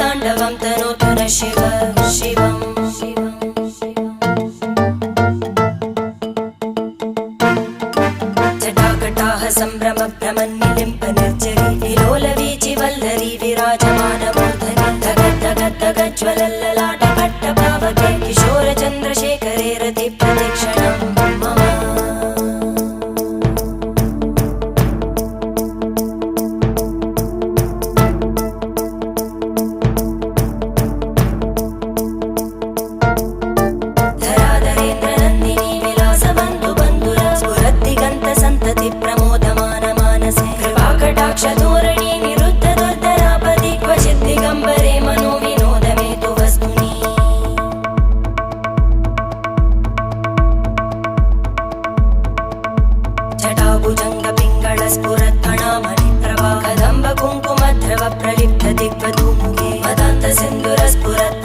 ताण्डवं तनोतु न शिव शिवम् जटाकटाः सम्भ्रम भ्रमन्निलिम्प निर्जरी विलोलवीचि वल्लरी विराजमानमूर्धनि धगज्ज्वलल्ललाटपट्टपावके किशोरचन्द्रशेखरे रति प्रदक्षिणं मम धोरणी निरुद्ध दुर्धरापदि क्वचित् दिगम्बरे मनो विनोदमेतु वस्तुनि जटाभुजङ्ग पिङ्गळ स्फुरत्फणामणिप्रभा कदम्ब कुङ्कुमद्रव प्रलिप्त दिग्वधूमुखे मदान्त सिन्धुर स्फुरत्